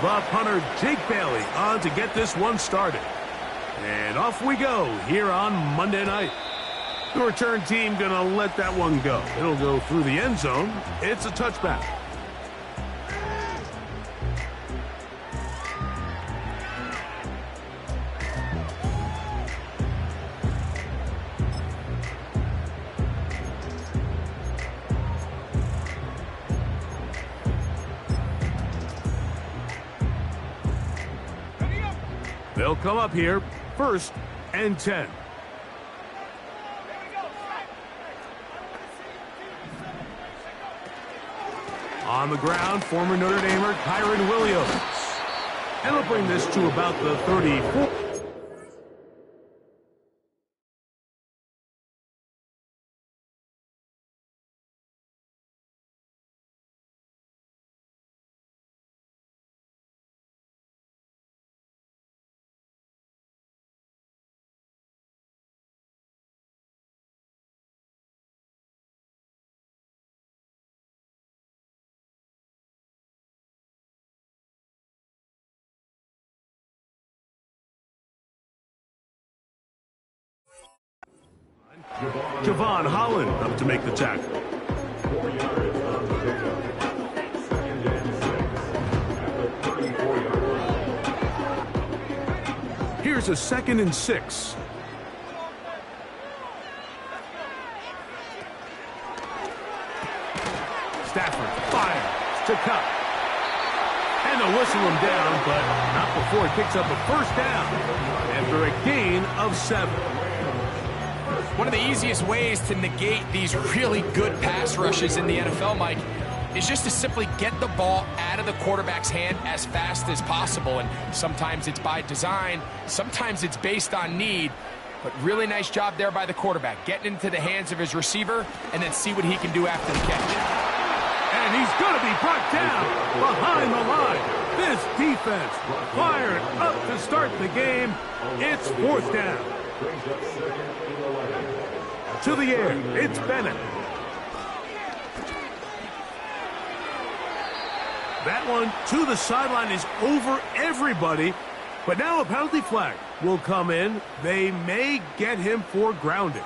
The punter, Jake Bailey, on to get this one started. And off we go here on Monday night. The return team going to let that one go. It'll go through the end zone. It's a touchback. They'll come up here, 1st and 10. On the ground, former Notre Damer Kyron Williams. And they'll bring this to about the 34. Javon Holland up to make the tackle. Here's a 2nd and 6. Stafford fires to cut. And they'll whistle him down, but not before he picks up a 1st down after a gain of 7. One of the easiest ways to negate these really good pass rushes in the NFL, Mike, is just to simply get the ball out of the quarterback's hand as fast as possible. And sometimes it's by design, sometimes it's based on need. But really nice job there by the quarterback, getting into the hands of his receiver and then see what he can do after the catch. And he's going to be brought down behind the line. This defense fired up to start the game. It's 4th down. To the air, it's Bennett. That one to the sideline is over everybody. But now a penalty flag will come in. They may get him for grounding.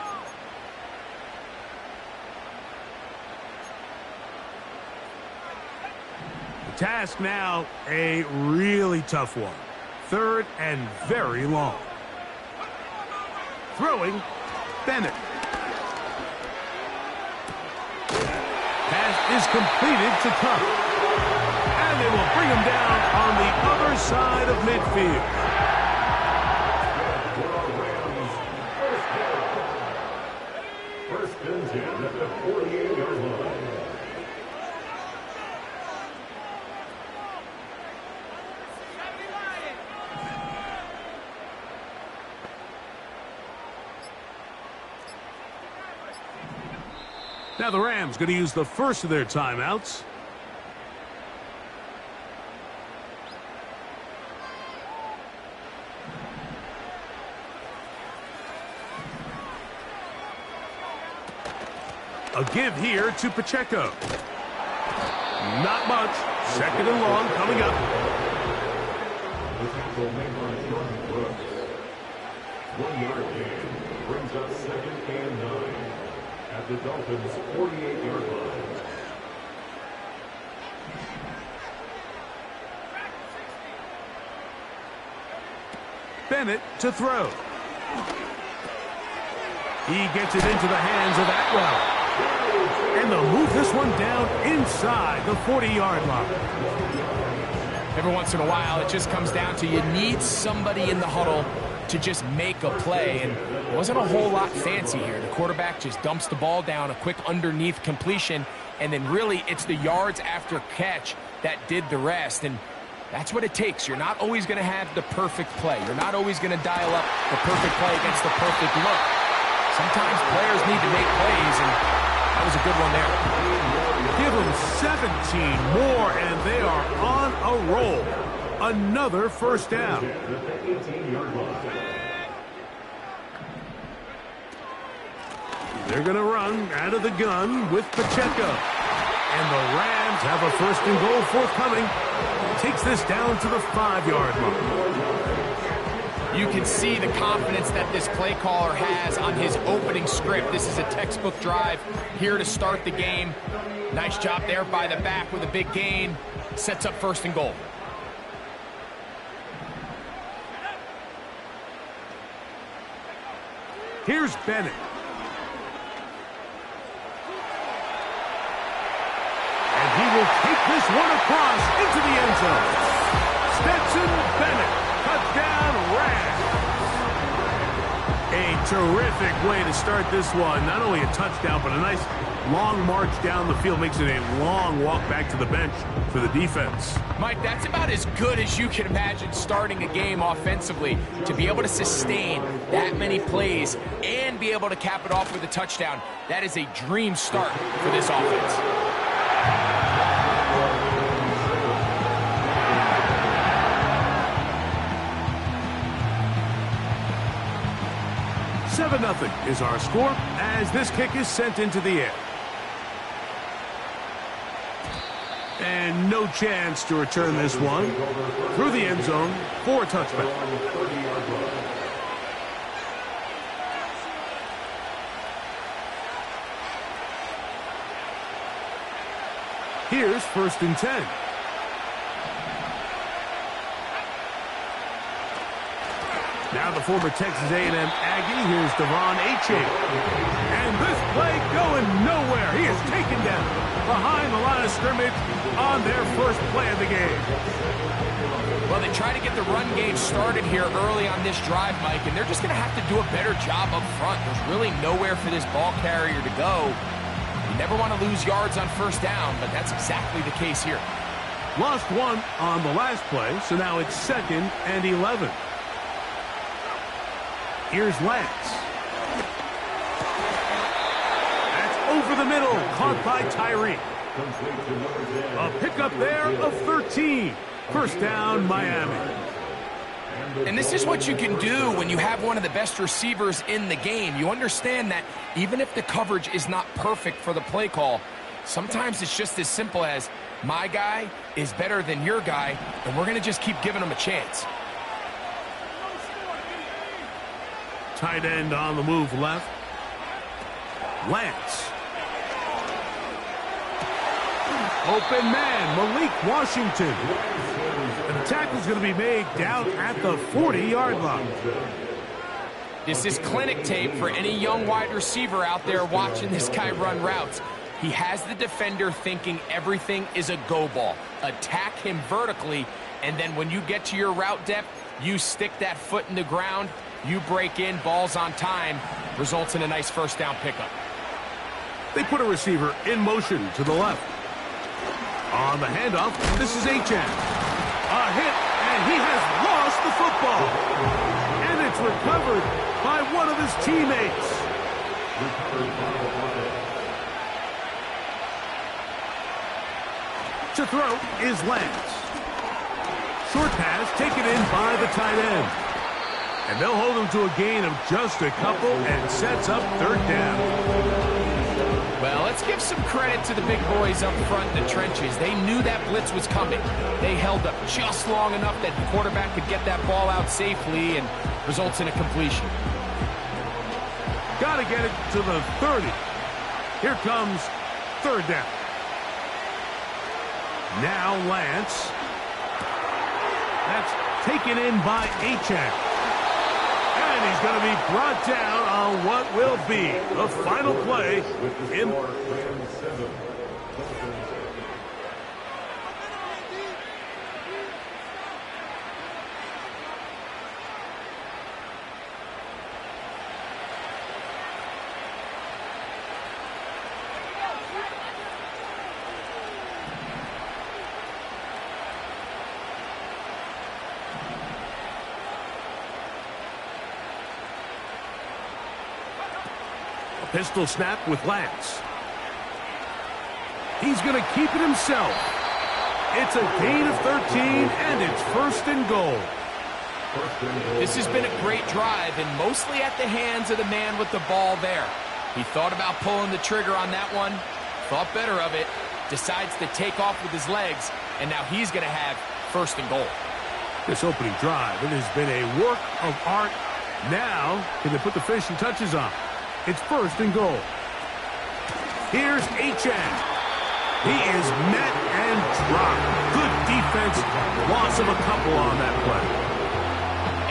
The task now, a really tough one. 3rd and very long. Throwing, Bennett. Pass is completed to Cup. And they will bring him down on the other side of midfield. First and 10 at the 48-yard line. Now the Rams going to use the first of their timeouts. A give here to Pacheco. Not much. 2nd and long coming up. The tackle made by Jordan Brooks. 1-yard gain brings us 2nd and 9 at the Dolphins' 48-yard line. Bennett to throw. He gets it into the hands of Atwell. And they'll move this one down inside the 40-yard line. Every once in a while, it just comes down to you need somebody in the huddle to just make a play. And it wasn't a whole lot fancy here. The quarterback just dumps the ball down, a quick underneath completion, and then really it's the yards after catch that did the rest. And that's what it takes. You're not always going to have the perfect play. You're not always going to dial up the perfect play against the perfect look. Sometimes players need to make plays, and that was a good one there. Give them 17 more, and they are on a roll. Another 1st down. They're going to run out of the gun with Pacheco. And the Rams Lions have a 1st and goal forthcoming. Takes this down to the 5-yard line. You can see the confidence that this play caller has on his opening script. This is a textbook drive here to start the game. Nice job there by the back with a big gain. Sets up 1st and goal. Here's Bennett. And he will take this one across into the end zone. Stetson Bennett, touchdown Rams. A terrific way to start this one. Not only a touchdown, but a nice long march down the field. Makes it a long walk back to the bench for the defense. Mike, that's about as good as you can imagine starting a game offensively. To be able to sustain that many plays and be able to cap it off with a touchdown, that is a dream start for this offense. 7-0 is our score as this kick is sent into the air. And no chance to return this one through the end zone for a touchback. Here's 1st and 10. Now the former Texas A&M Aggie. Here's Devon Achane. And this play going nowhere. He is taken down behind the line of scrimmage on their first play of the game. Well, they try to get the run game started here early on this drive, Mike, and they're just going to have to do a better job up front. There's really nowhere for this ball carrier to go. You never want to lose yards on 1st down, but that's exactly the case here. Lost one on the last play, so now it's 2nd and 11. Here's Lance. That's over the middle, caught by Tyree. A pickup there of 13. 1st down, Miami. And this is what you can do when you have one of the best receivers in the game. You understand that even if the coverage is not perfect for the play call, sometimes it's just as simple as my guy is better than your guy, and we're going to just keep giving him a chance. Tight end on the move left. Lance. Open man, Malik Washington. And the tackle's going to be made down at the 40-yard line. This is clinic tape for any young wide receiver out there watching this guy run routes. He has the defender thinking everything is a go ball. Attack him vertically, and then when you get to your route depth, you stick that foot in the ground, you break in, balls on time, results in a nice 1st down pickup. They put a receiver in motion to the left. On the handoff, this is Achane. A hit, and he has lost the football. And it's recovered by one of his teammates. To throw is Lance. Short pass taken in by the tight end. And they'll hold him to a gain of just a couple and sets up 3rd down. Well, let's give some credit to the big boys up front in the trenches. They knew that blitz was coming. They held up just long enough that the quarterback could get that ball out safely and results in a completion. Got to get it to the 30. Here comes 3rd down. Now Lance. That's taken in by Achane. And he's going to be brought down on what will be the final play in. Pistol snap with Lance. He's going to keep it himself. It's a gain of 13, and it's 1st and goal. This has been a great drive, and mostly at the hands of the man with the ball there. He thought about pulling the trigger on that one, thought better of it, decides to take off with his legs, and now he's going to have first and goal. This opening drive, it has been a work of art. Now, can they put the finishing touches on? It's first and goal. Here's H.N. He is met and dropped. Good defense. Loss of a couple on that play.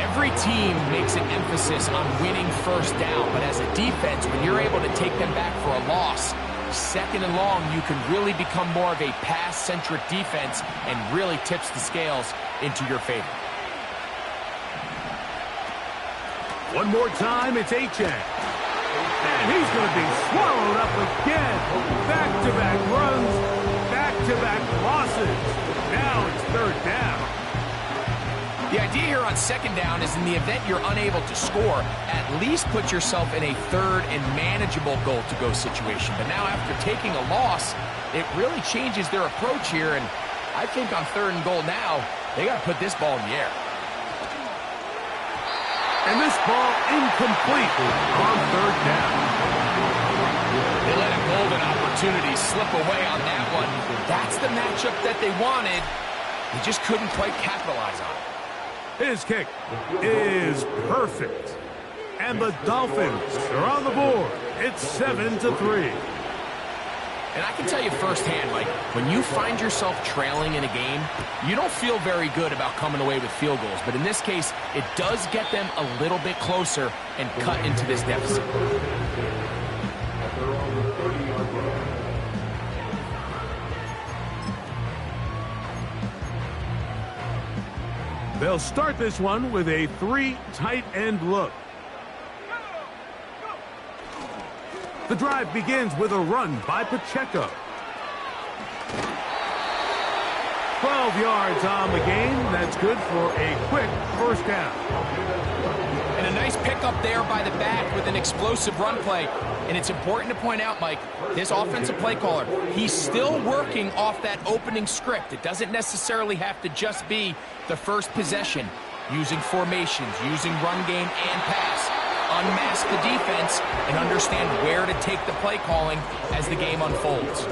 Every team makes an emphasis on winning first down, but as a defense, when you're able to take them back for a loss, second and long, you can really become more of a pass-centric defense and really tips the scales into your favor. One more time, it's H.N. And he's going to be swallowed up again. Back-to-back runs, back-to-back losses. Now it's third down. The idea here on second down is in the event you're unable to score, at least put yourself in a third and manageable goal-to-go situation. But now after taking a loss, it really changes their approach here. And I think on third and goal now, they got to put this ball in the air. And this ball incomplete on third down. They let a golden opportunity slip away on that one. That's the matchup that they wanted. They just couldn't quite capitalize on it. His kick is perfect. And the Dolphins are on the board. It's 7-3. And I can tell you firsthand, Mike, when you find yourself trailing in a game, you don't feel very good about coming away with field goals. But in this case, it does get them a little bit closer and cut into this deficit. They'll start this one with a 3 tight end look. The drive begins with a run by Pacheco. 12 yards on the game. That's good for a quick first down. And a nice pickup there by the back with an explosive run play. And it's important to point out, Mike, this offensive play caller, he's still working off that opening script. It doesn't necessarily have to just be the first possession. Using formations, using run game and pass. Unmask the defense and understand where to take the play calling as the game unfolds.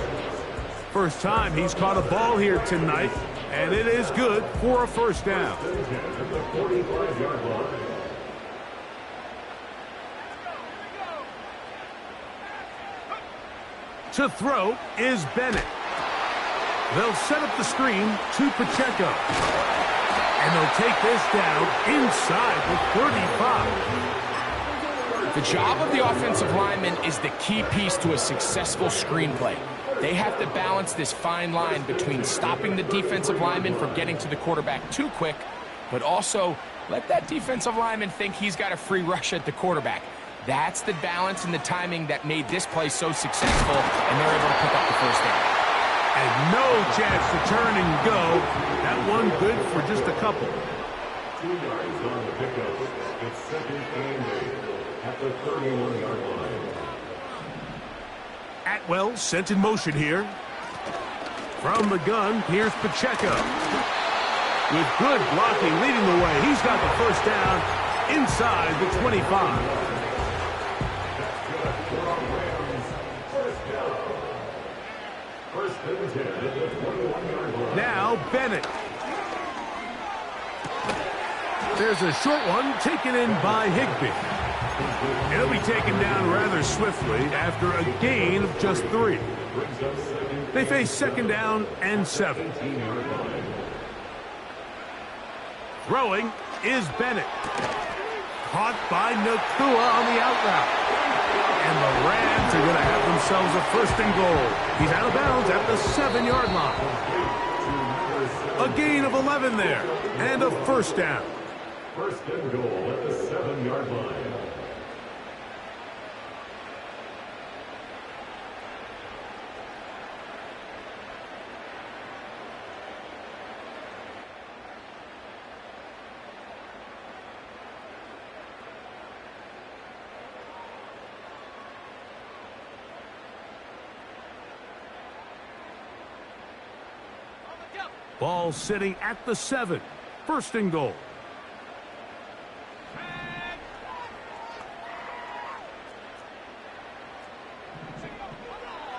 First time he's caught a ball here tonight, and it is good for a first down. To throw is Bennett. They'll set up the screen to Pacheco. And they'll take this down inside the 35. The job of the offensive lineman is the key piece to a successful screenplay. They have to balance this fine line between stopping the defensive lineman from getting to the quarterback too quick, but also let that defensive lineman think he's got a free rush at the quarterback. That's the balance and the timing that made this play so successful, and they're able to pick up the first down. And no chance to turn and go. That one good for just a couple. 2 yards on the pickup. It's second and 8 at the 31-yard line. Atwell sent in motion here. From the gun, here's Pacheco. With good blocking leading the way, he's got the first down inside the 25. Now Bennett. There's a short one taken in by Higbee. He'll be taken down rather swiftly after a gain of just 3. They face second down and 7. Throwing is Bennett. Caught by Nakua on the out route. And the Rams are going to have themselves a first and goal. He's out of bounds at the 7-yard line. A gain of 11 there. And a first down. First and goal at the 7-yard line. Ball sitting at the 7. First and goal.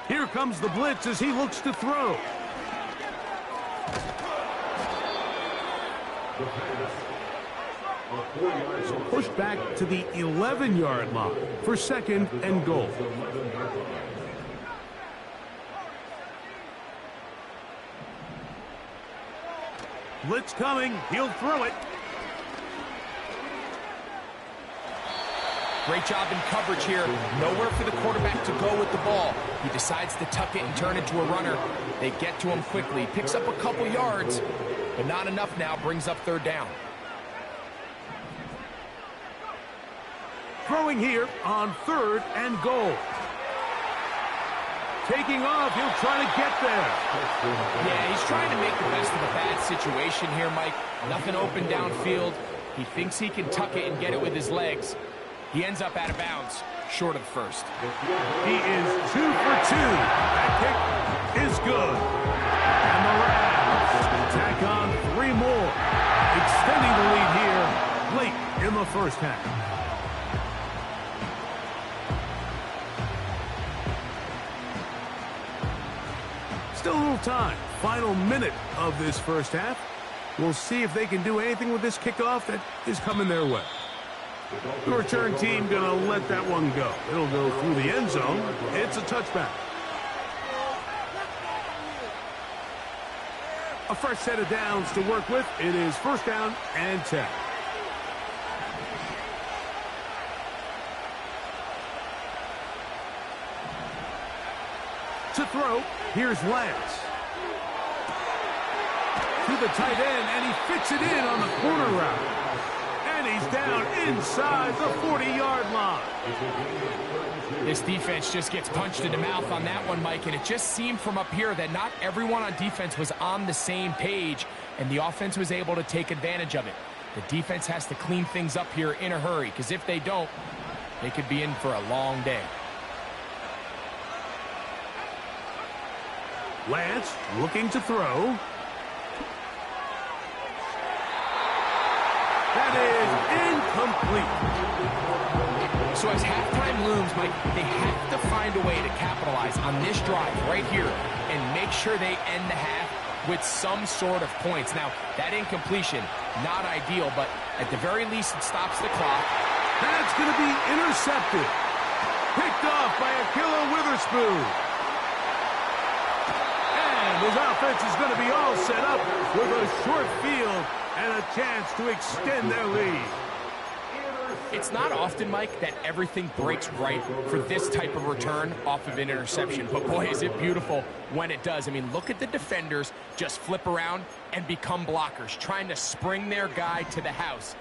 Here comes the blitz as he looks to throw. So push back to the 11-yard line for second and goal. Blitz coming. He'll throw it. Great job in coverage here. Nowhere for the quarterback to go with the ball. He decides to tuck it and turn it to a runner. They get to him quickly. Picks up a couple yards, but not enough now. Brings up third down. Throwing here on third and goal. Taking off, he'll try to get there. Yeah, he's trying to make the best of a bad situation here, Mike. Nothing open downfield. He thinks he can tuck it and get it with his legs. He ends up out of bounds, short of the first. He is 2 for 2. That kick is good. And the Rams tack on 3 more, extending the lead here late in the first half. Still a little time. Final minute of this first half. We'll see if they can do anything with this kickoff that is coming their way. The return team going to let that one go. It'll go through the end zone. It's a touchback. A fresh set of downs to work with. It is first down and 10. To throw, here's Lance. To the tight end, and he fits it in on the corner route. And he's down inside the 40-yard line. This defense just gets punched in the mouth on that one, Mike, and it just seemed from up here that not everyone on defense was on the same page, and the offense was able to take advantage of it. The defense has to clean things up here in a hurry, because if they don't, they could be in for a long day. Lance looking to throw. That is incomplete. So as halftime looms, Mike, they have to find a way to capitalize on this drive right here and make sure they end the half with some sort of points. Now, that incompletion, not ideal, but at the very least, it stops the clock. That's going to be intercepted. Picked off by Akilla Witherspoon. And his offense is going to be all set up with a short field and a chance to extend their lead. It's not often, Mike, that everything breaks right for this type of return off of an interception. But boy, is it beautiful when it does. I mean, look at the defenders just flip around and become blockers, trying to spring their guy to the house.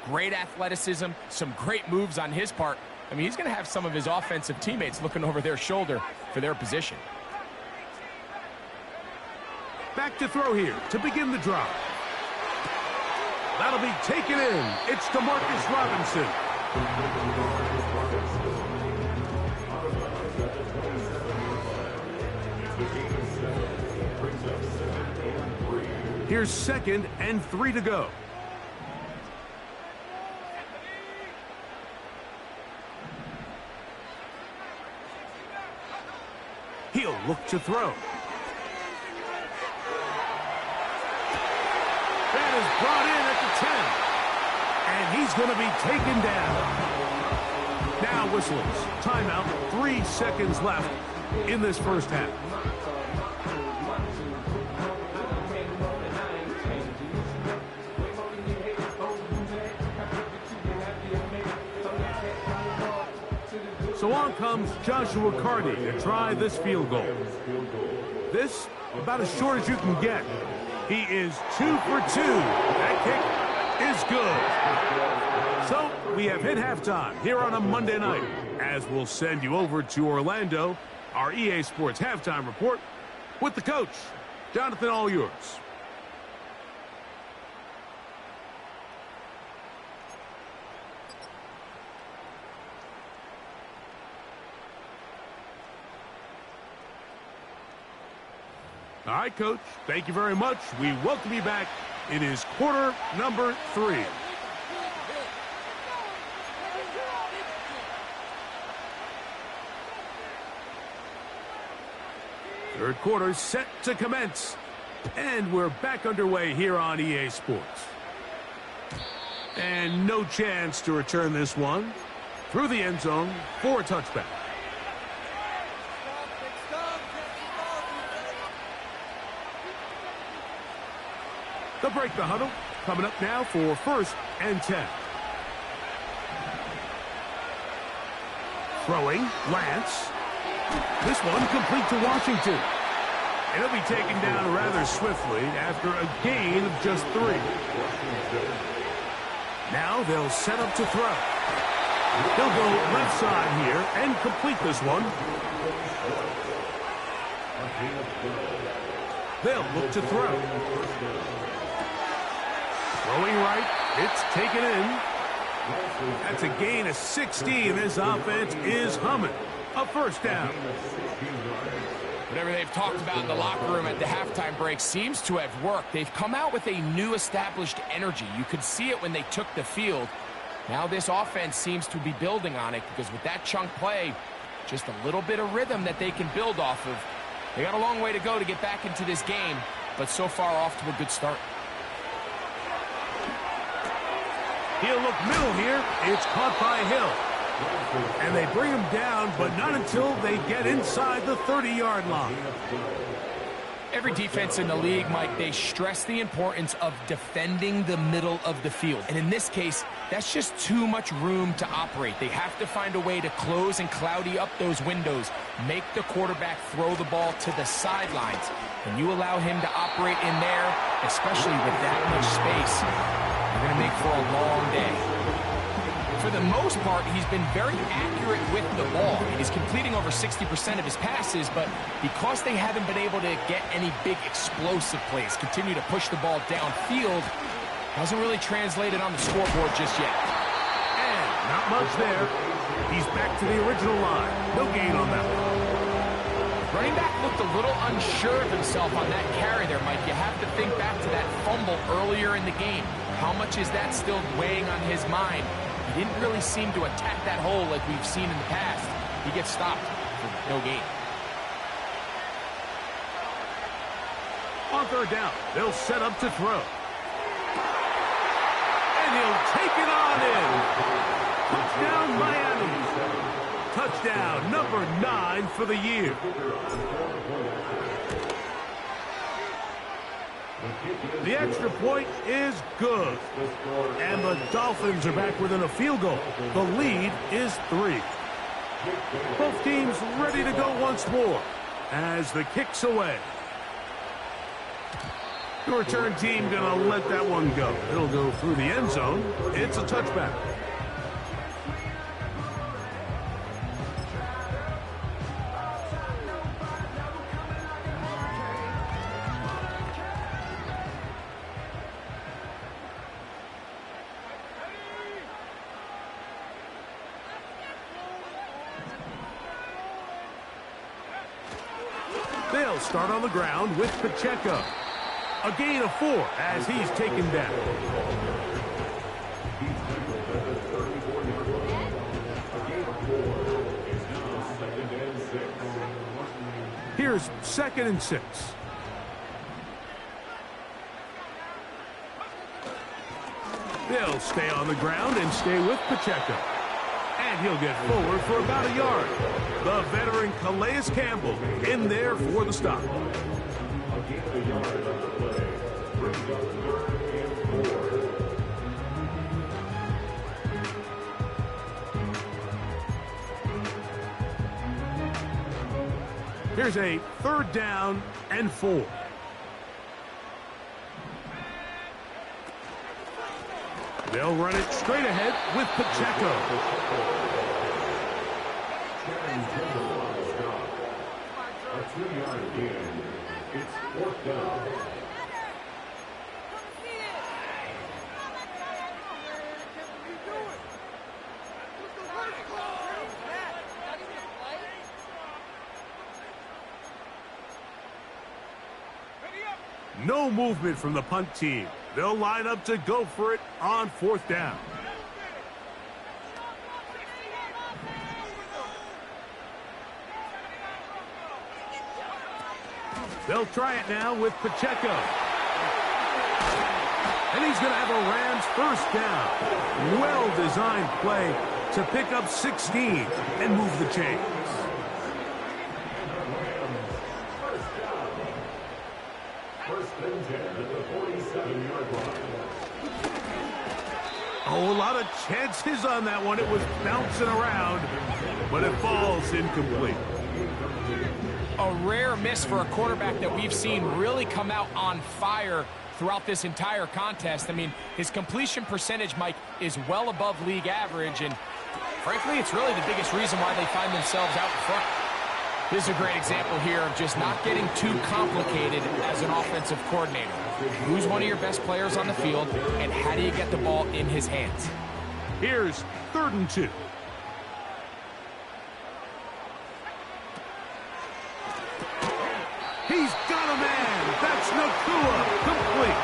Great athleticism, some great moves on his part. I mean, he's going to have some of his offensive teammates looking over their shoulder for their position. Back to throw here to begin the drive. That'll be taken in. It's DeMarcus Robinson. Here's second and 3 to go. He'll look to throw. That is brought in at the 10. And he's going to be taken down. Now whistles. Timeout. 3 seconds left in this first half. So on comes Joshua Carty to try this field goal. This, about as short as you can get. He is 2 for 2. That kick is good. So we have hit halftime here on a Monday night, as we'll send you over to Orlando, our EA Sports halftime report with the coach. Jonathan, all yours. All right, Coach, thank you very much. We welcome you back. It is quarter number 3. Third quarter set to commence. And we're back underway here on EA Sports. And no chance to return this one. Through the end zone for a touchback. They'll break the huddle. Coming up now for 1st and 10. Throwing, Lance. This one complete to Washington. And he'll be taken down rather swiftly after a gain of just 3. Now they'll set up to throw. He'll go left side here and complete this one. They'll look to throw. Throwing right, it's taken in. That's a gain of 16. This offense is humming. A 1st down. Whatever they've talked about in the locker room at the halftime break seems to have worked. They've come out with a new established energy. You could see it when they took the field. Now this offense seems to be building on it because with that chunk play, just a little bit of rhythm that they can build off of. They got a long way to go to get back into this game, but so far off to a good start. He'll look middle here. It's caught by Hill. And they bring him down, but not until they get inside the 30-yard line. Every defense in the league, Mike, they stress the importance of defending the middle of the field. And in this case, that's just too much room to operate. They have to find a way to close and cloudy up those windows, make the quarterback throw the ball to the sidelines. When you allow him to operate in there, especially with that much space, you're going to make for a long day. For the most part, he's been very accurate with the ball. He's completing over 60% of his passes, but because they haven't been able to get any big explosive plays, continue to push the ball downfield, hasn't really translated on the scoreboard just yet. And not much there. He's back to the original line. No gain on that one. Running back looked a little unsure of himself on that carry there, Mike. You have to think back to that fumble earlier in the game. How much is that still weighing on his mind? He didn't really seem to attack that hole like we've seen in the past. He gets stopped for no gain. On 3rd down, they'll set up to throw. And he'll take it on in. Touchdown, Miami. Touchdown, number 9 for the year. The extra point is good. And the Dolphins are back within a field goal. The lead is 3. Both teams ready to go once more as the kick's away. The return team going to let that one go. It'll go through the end zone. It's a touchback. They'll start on the ground with Pacheco. A gain of 4 as he's taken down. Here's 2nd and 6. They'll stay on the ground and stay with Pacheco. And he'll get forward for about a yard. The veteran Calais Campbell in there for the stop. Here's a 3rd down and 4. They'll run it straight ahead with Pacheco. A 2-yard gain. It's 4th down. No movement from the punt team. They'll line up to go for it on 4th down. They'll try it now with Pacheco. And he's going to have a Rams first down. Well-designed play to pick up 16 and move the chains. First and 10 at the 47-yard line. Oh, a lot of chances on that one. It was bouncing around, but it falls incomplete. A rare miss for a quarterback that we've seen really come out on fire throughout this entire contest. I mean, his completion percentage, Mike, is well above league average, and frankly, it's really the biggest reason why they find themselves out in front. This is a great example here of just not getting too complicated as an offensive coordinator. Who's one of your best players on the field, and how do you get the ball in his hands? Here's 3rd and 2. He's got a man. That's Nakua. Complete.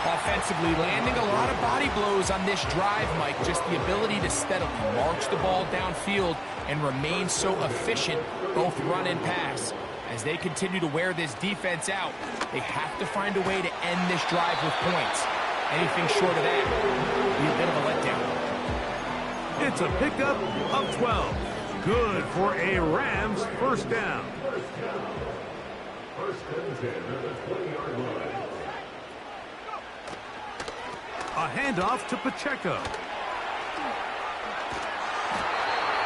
Offensively, landing a lot of body blows on this drive, Mike. Just the ability to steadily march the ball downfield and remain so efficient, both run and pass. As they continue to wear this defense out, they have to find a way to end this drive with points. Anything short of that will be a bit of a letdown. It's a pickup of 12. Good for a Rams first down. First and 10 at the 20-yard line. A handoff to Pacheco.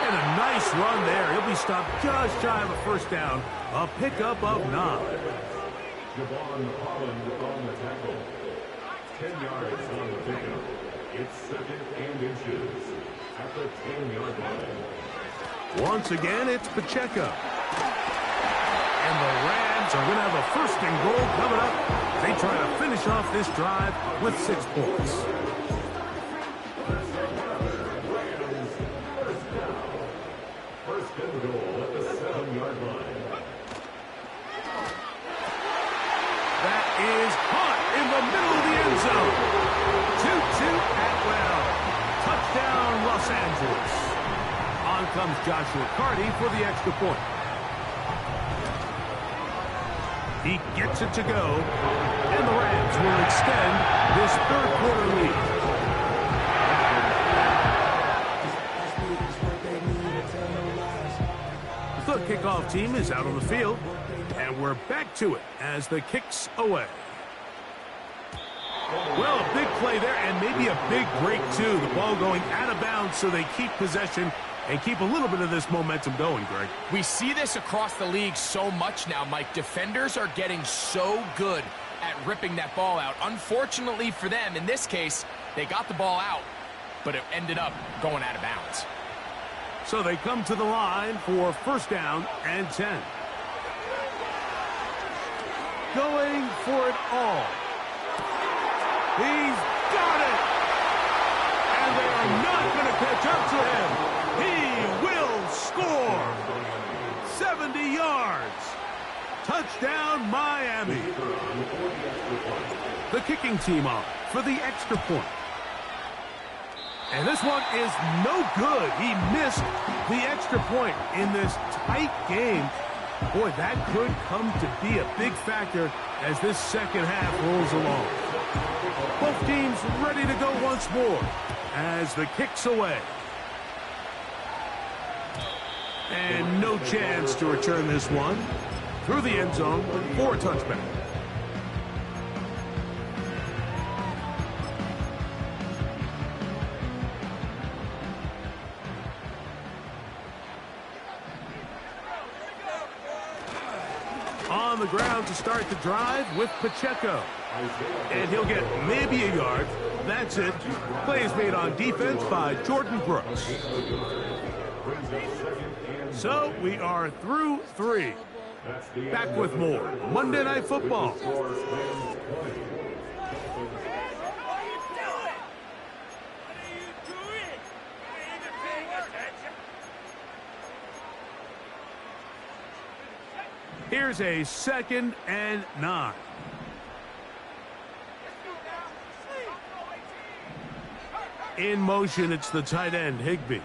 And a nice run there. He'll be stopped just shy of a first down. A pickup of 9. Javon Holland on the tackle. 10 yards on the pickup. It's 2nd and inches at the 10-yard line. Once again, it's Pacheco. And the Rams are going to have a 1st and goal coming up. They try to finish off this drive with 6 points. First and goal at the 7-yard line. That is caught in the middle of the end zone. 2-2 Atwell. Touchdown, Los Angeles. On comes Joshua Carty for the extra point. He gets it to go, and the Rams will extend this 3rd quarter lead. The kickoff team is out on the field, and we're back to it as the kick's away. Well, a big play there, and maybe a big break, too. The ball going out of bounds, so they keep possession and keep a little bit of this momentum going, Greg. We see this across the league so much now, Mike. Defenders are getting so good at ripping that ball out. Unfortunately for them, in this case, they got the ball out, but it ended up going out of bounds. So they come to the line for 1st down and 10. Going for it all. He's got it! And they are not going to catch up to him. He will score. 70 yards. Touchdown, Miami. The kicking team on for the extra point. And this one is no good. He missed the extra point in this tight game. Boy, that could come to be a big factor as this second half rolls along. Both teams ready to go once more as the kick's away. And no chance to return this one through the end zone for a touchback. On the ground to start the drive with Pacheco. And he'll get maybe a yard. That's it. Play is made on defense by Jordan Brooks. So we are through 3. Back with more Monday Night Football. Here's a 2nd and 9. In motion, it's the tight end, Higbee.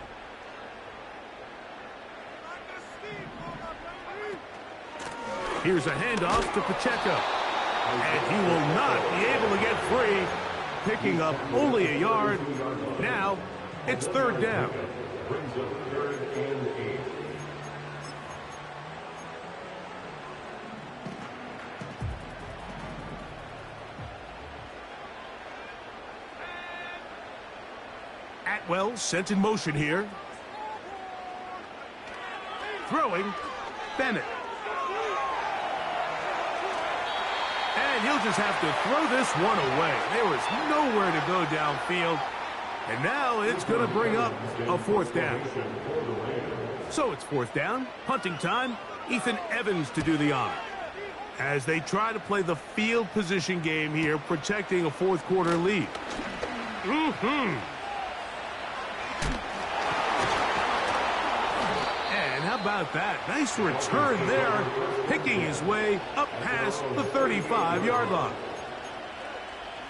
Here's a handoff to Pacheco. And he will not be able to get free, picking up only a yard. Now, it's third down. Brings up 3rd and 8. Atwell sent in motion here. Throwing, Bennett. And he'll just have to throw this one away. There was nowhere to go downfield. And now it's going to bring up a 4th down. So it's 4th down, punting time. Ethan Evans to do the honor. As they try to play the field position game here, protecting a 4th quarter lead. And how about that? Nice return there, picking his way up past the 35-yard line.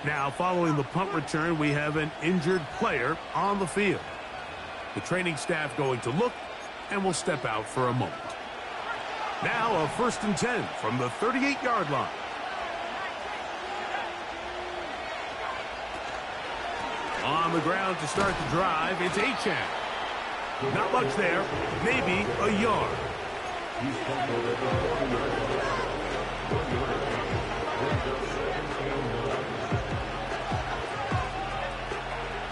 Now, following the punt return, we have an injured player on the field. The training staff going to look and will step out for a moment. Now, a 1st and 10 from the 38-yard line. On the ground to start the drive, it's Achane. Not much there, maybe a yard. He's fumbled at the 40-yard line. 1 yard. Brings up 2nd and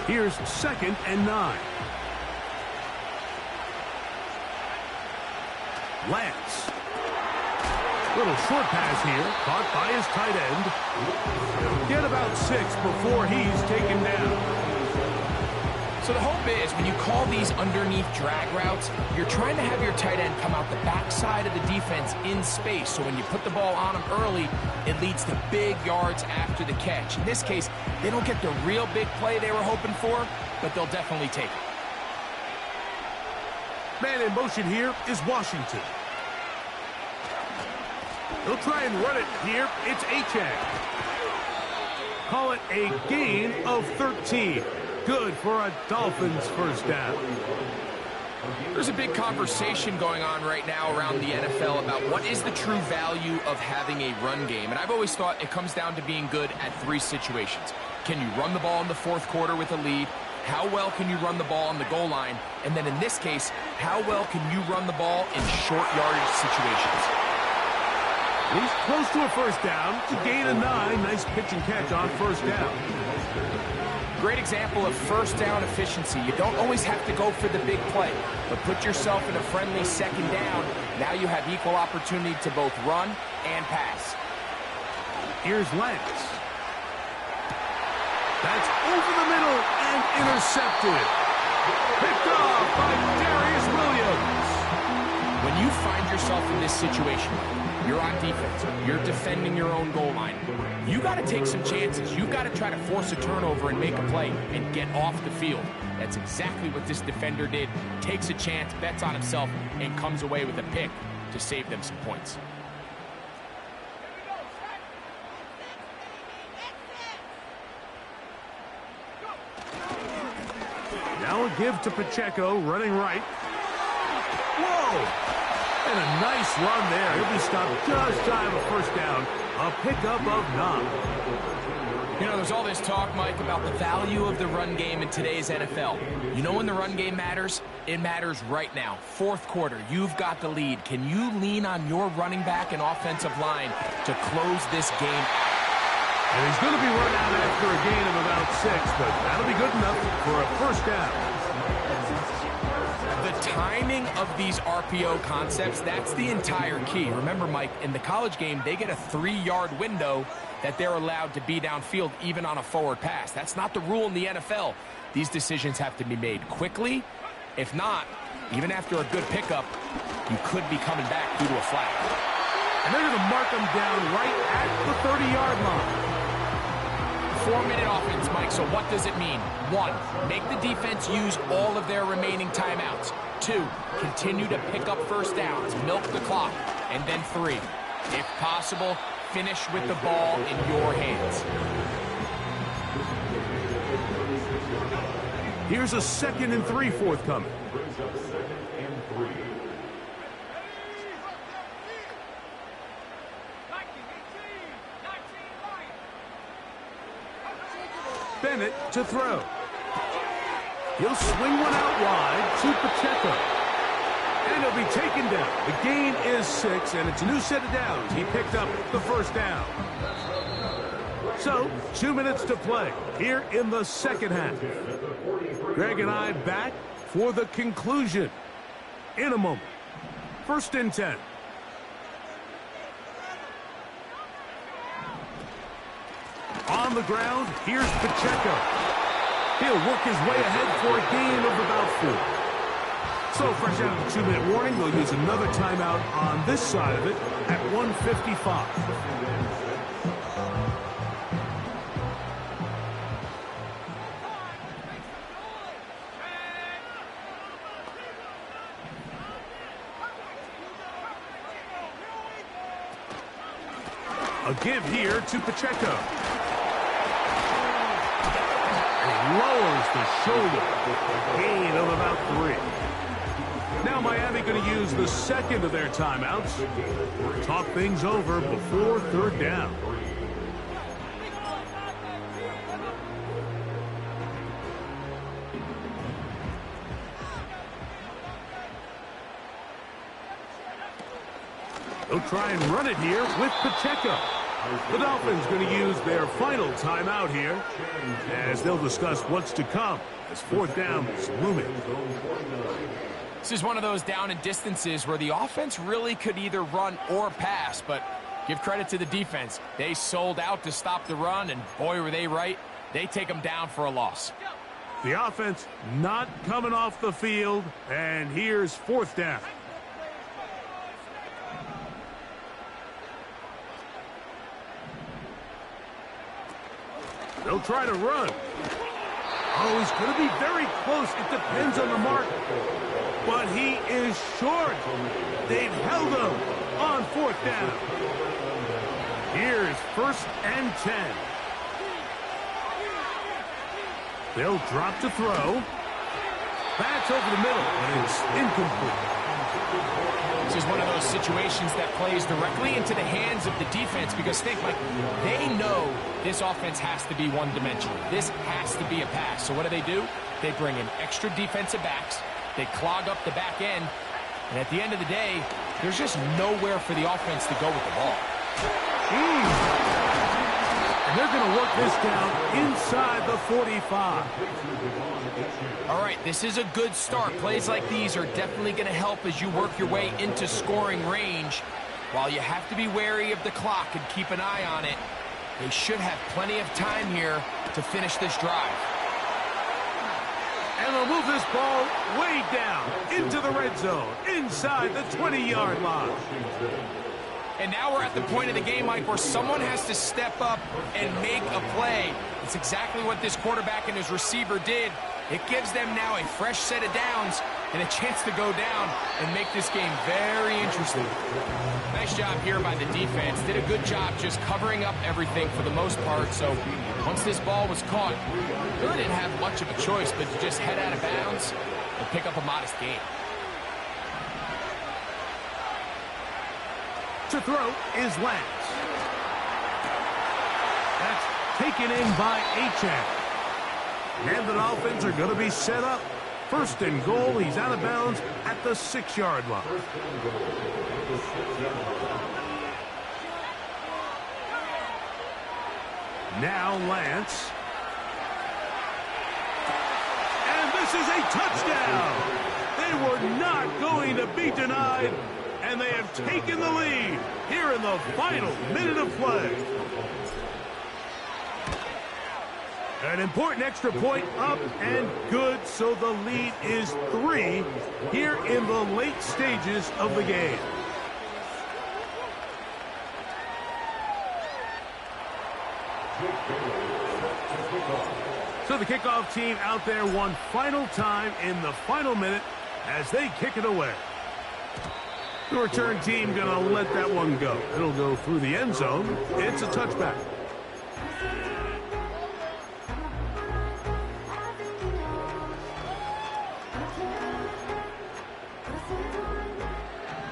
9. Here's 2nd and 9. Lance. Little short pass here, caught by his tight end. Get about 6 before he's taken down. So the hope is when you call these underneath drag routes, you're trying to have your tight end come out the backside of the defense in space. So when you put the ball on him early, it leads to big yards after the catch. In this case, they don't get the real big play they were hoping for, but they'll definitely take it. Man in motion here is Washington. He'll try and run it here. It's Achane. Call it a gain of 13. Good for a Dolphins 1st down. There's a big conversation going on right now around the NFL about what is the true value of having a run game. And I've always thought it comes down to being good at 3 situations. Can you run the ball in the 4th quarter with a lead? How well can you run the ball on the goal line? And then in this case, how well can you run the ball in short yardage situations? He's close to a 1st down. It's a gain of 9. Nice pitch and catch on 1st down. Great example of 1st down efficiency. You don't always have to go for the big play, but put yourself in a friendly 2nd down. Now you have equal opportunity to both run and pass. Here's Lance. That's over the middle and intercepted. Picked off by Darius Williams. When you find yourself in this situation, you're on defense, you're defending your own goal line, you got to take some chances. You've got to try to force a turnover and make a play and get off the field. That's exactly what this defender did. Takes a chance, bets on himself, and comes away with a pick to save them some points. Now a give to Pacheco, running right. Whoa! And a nice run there. He'll be stopped just shy of a 1st down. A pickup of 9. You know, there's all this talk, Mike, about the value of the run game in today's NFL. You know when the run game matters? It matters right now. 4th quarter, you've got the lead. Can you lean on your running back and offensive line to close this game out? And he's going to be run out after a gain of about 6, but that'll be good enough for a 1st down. The timing of these RPO concepts, that's the entire key. Remember, Mike, in the college game, they get a 3-yard window that they're allowed to be downfield even on a forward pass. That's not the rule in the NFL. These decisions have to be made quickly. If not, even after a good pickup, you could be coming back due to a flag. And they're going to mark them down right at the 30-yard line. 4-minute offense, Mike, so what does it mean? 1, make the defense use all of their remaining timeouts. 2, continue to pick up 1st downs, milk the clock. And then 3, if possible, finish with the ball in your hands. Here's a 2nd and 3 forthcoming. Brings up 2nd and 3. Bennett to throw. He'll swing one out wide to Pacheco. And he'll be taken down. The gain is 6, and it's a new set of downs. He picked up the first down. So, 2 minutes to play here in the second half. Greg and I back for the conclusion in a moment. 1st and 10. On the ground, here's Pacheco. He'll work his way ahead for a gain of about 4. So fresh out of the 2-minute warning, they'll use another timeout on this side of it at 1:55. A give here to Pacheco. He lowers the shoulder. Gain of about 3. Now Miami going to use the second of their timeouts. Talk things over before 3rd down. They'll try and run it here with Pacheco. The Dolphins going to use their final timeout here as they'll discuss what's to come as 4th down is looming. This is one of those down and distances where the offense really could either run or pass, but give credit to the defense. They sold out to stop the run, and boy, were they right. They take them down for a loss. The offense not coming off the field, and here's 4th down. They'll try to run. Oh, he's going to be very close. It depends on the mark. But he is short. They've held him on 4th down. Here's 1st and 10. They'll drop to throw. That's over the middle, and it's incomplete. This is one of those situations that plays directly into the hands of the defense because think, Mike, they know this offense has to be one-dimensional. This has to be a pass. So what do? They bring in extra defensive backs. They clog up the back end. And at the end of the day, there's just nowhere for the offense to go with the ball. And they're going to work this down inside the 45. All right, this is a good start. Plays like these are definitely going to help as you work your way into scoring range. While you have to be wary of the clock and keep an eye on it, they should have plenty of time here to finish this drive. And they'll move this ball way down into the red zone, inside the 20-yard line. And now we're at the point of the game, Mike, where someone has to step up and make a play. It's exactly what this quarterback and his receiver did. It gives them now a fresh set of downs and a chance to go down and make this game very interesting. Nice job here by the defense. Did a good job just covering up everything for the most part. So once this ball was caught, really didn't have much of a choice but to just head out of bounds and pick up a modest gain. To throw is Lance. That's taken in by Achane. And the Dolphins are going to be set up. 1st and goal. He's out of bounds at the 6-yard line. Now Lance. And this is a touchdown. They were not going to be denied. And they have taken the lead here in the final minute of play. An important extra point up and good, so the lead is 3 here in the late stages of the game. So the kickoff team out there one final time in the final minute as they kick it away. The return team going to let that one go. It'll go through the end zone. It's a touchback.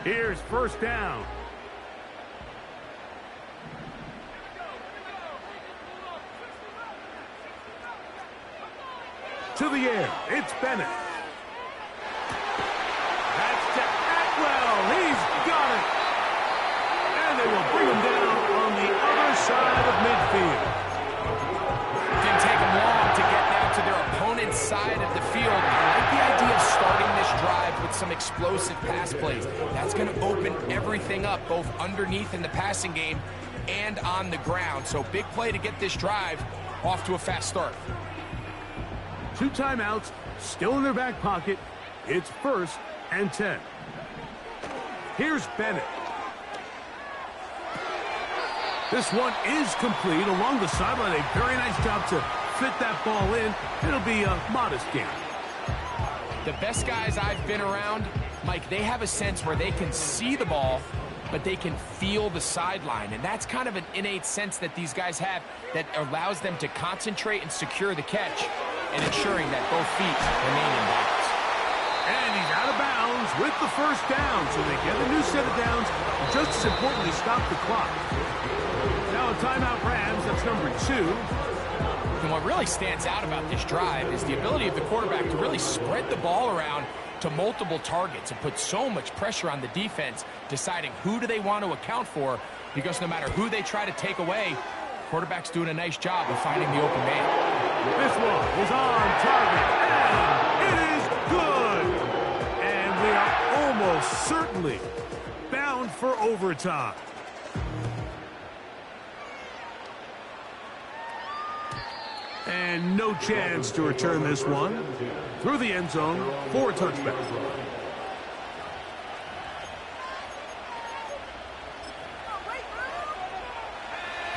Here's 1st down. to the air. It's Bennett. That's to Atwell. He's got it. And they will bring him down on the other side of midfield. Didn't take them long to get now to their opponent's side of the field. I like the idea of starting this drive with some explosive pass plays. That's going to open everything up, both underneath in the passing game and on the ground. So big play to get this drive off to a fast start. 2 timeouts still in their back pocket. It's 1st and 10. Here's Bennett. This one is complete along the sideline. A very nice job to fit that ball in. It'll be a modest gain. The best guys I've been around, Mike, they have a sense where they can see the ball, but they can feel the sideline. And that's kind of an innate sense that these guys have that allows them to concentrate and secure the catch and ensuring that both feet remain in bounds. And he's out of bounds with the first down. So they get a new set of downs. Just as importantly, stop the clock. Now a timeout Rams. That's number 2. And what really stands out about this drive is the ability of the quarterback to really spread the ball around to multiple targets and put so much pressure on the defense, deciding who do they want to account for, because no matter who they try to take away, quarterback's doing a nice job of finding the open man. This one is on target, and it is good. And we are almost certainly bound for overtime. And no chance to return this one through the end zone for a touchback.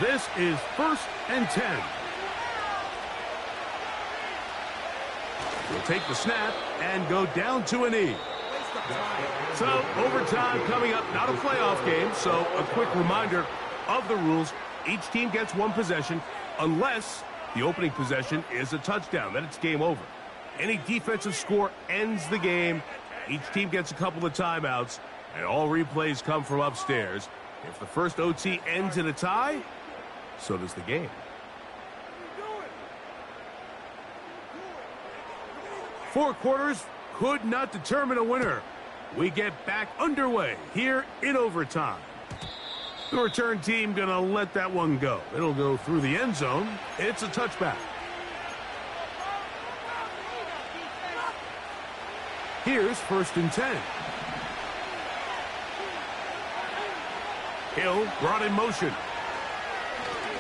This is 1st and 10. We'll take the snap and go down to a knee. So overtime coming up, not a playoff game, so a quick reminder of the rules. Each team gets 1 possession unless the opening possession is a touchdown. Then it's game over. Any defensive score ends the game. Each team gets a couple of timeouts, and all replays come from upstairs. If the first OT ends in a tie, so does the game. Four quarters could not determine a winner. We get back underway here in overtime. The return team gonna let that one go. It'll go through the end zone. It's a touchback. Here's 1st and 10. Hill brought in motion.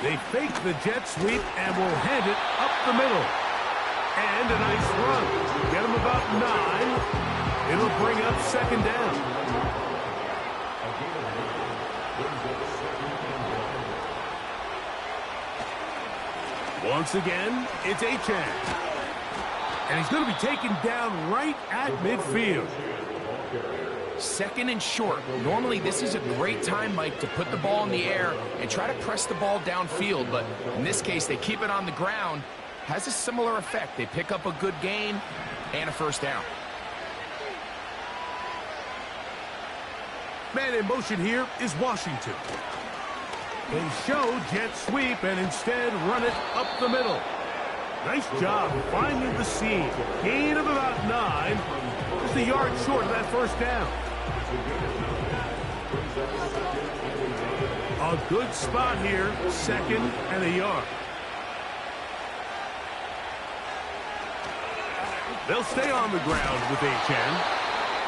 They fake the jet sweep and will hand it up the middle. And a nice run. Get him about 9. It'll bring up 2nd down. Once again, it's Achane. And he's going to be taken down right at midfield. 2nd and short. Normally, this is a great time, Mike, to put the ball in the air and try to press the ball downfield. But in this case, they keep it on the ground. Has a similar effect. They pick up a good gain and a 1st down. Man in motion here is Washington. They show jet sweep and instead run it up the middle. Nice job finding the seam. Gain of about 9. Just a yard short of that 1st down. A good spot here. 2nd and a yard. They'll stay on the ground with Achane.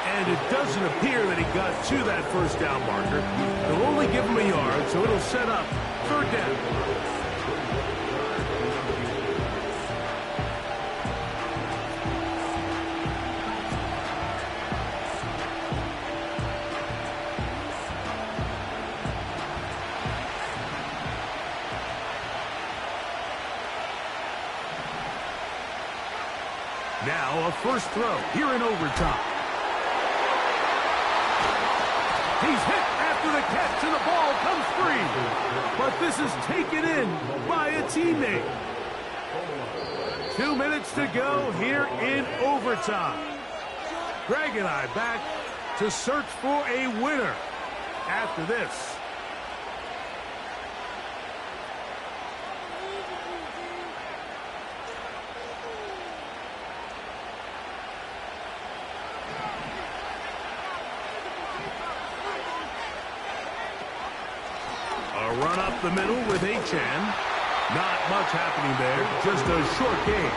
And it doesn't appear that he got to that 1st down marker. They'll only give him a yard, so it'll set up 3rd down. Now a 1st throw here in overtime. He's hit after the catch, and the ball comes free. But this is taken in by a teammate. 2 minutes to go here in overtime. Greg and I back to search for a winner after this. the middle with Achan. Not much happening there, just a short game.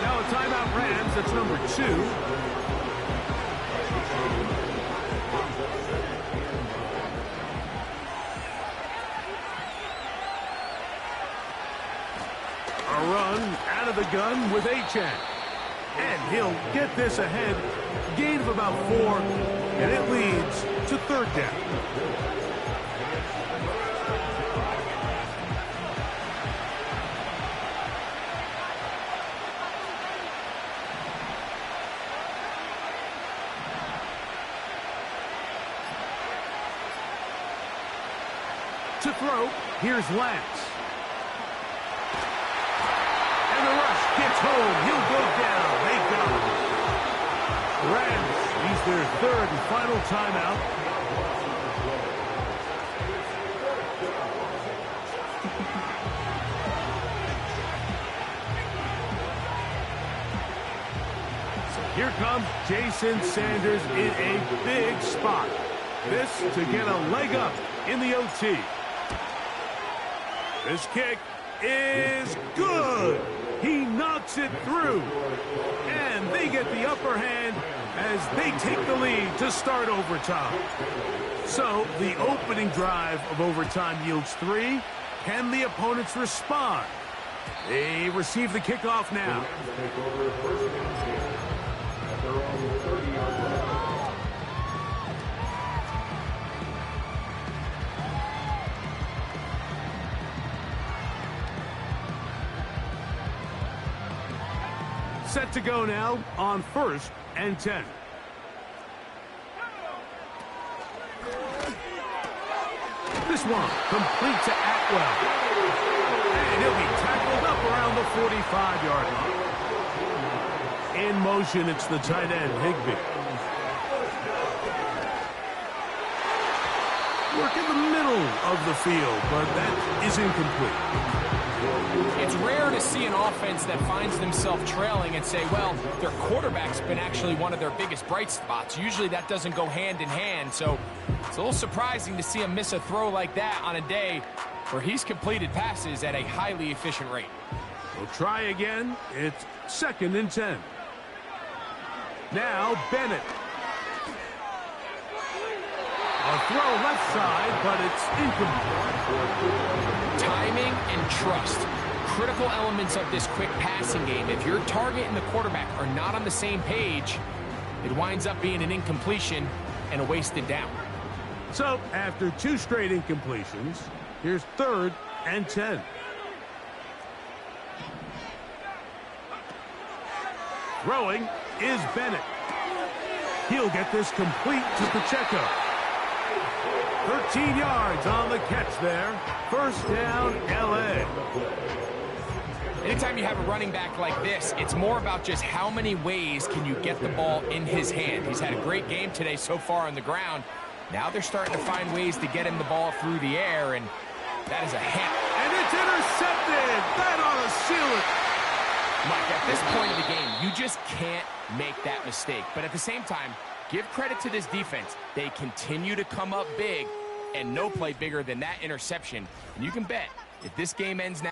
Now a timeout Rams, that's number 2. A run out of the gun with Achan. And he'll get this ahead. Gain of about 4, and it leads to 3rd down. To throw, here's Lance. And the rush gets home. He'll go down. They got him. Rams use their 3rd and final timeout. So here comes Jason Sanders in a big spot. This to get a leg up in the OT. This kick is good. He knocks it through. And they get the upper hand as they take the lead to start overtime. So the opening drive of overtime yields 3. Can the opponents respond? They receive the kickoff now. Set to go now on 1st and 10. This one complete to Atwell. And he'll be tackled up around the 45-yard line. In motion, it's the tight end, Higbee. Work in the middle of the field, but that is incomplete. It's rare to see an offense that finds themselves trailing and say, well, their quarterback's been actually one of their biggest bright spots. Usually that doesn't go hand in hand, so it's a little surprising to see him miss a throw like that on a day where he's completed passes at a highly efficient rate. We'll try again. It's 2nd and 10. Now Bennett. A throw left side, but it's incomplete. Timing and trust. Critical elements of this quick passing game. If your target and the quarterback are not on the same page, it winds up being an incompletion and a wasted down. So, after 2 straight incompletions, here's 3rd and 10. Throwing is Bennett. He'll get this complete to Pacheco. 13 yards on the catch there. 1st down, L.A. Anytime you have a running back like this, it's more about just how many ways can you get the ball in his hand. He's had a great game today so far on the ground. Now they're starting to find ways to get him the ball through the air, and that is a hit. And it's intercepted. That ought to seal it. Mike, at this point of the game, you just can't make that mistake. But at the same time, give credit to this defense. They continue to come up big, and no play bigger than that interception. And you can bet, if this game ends now,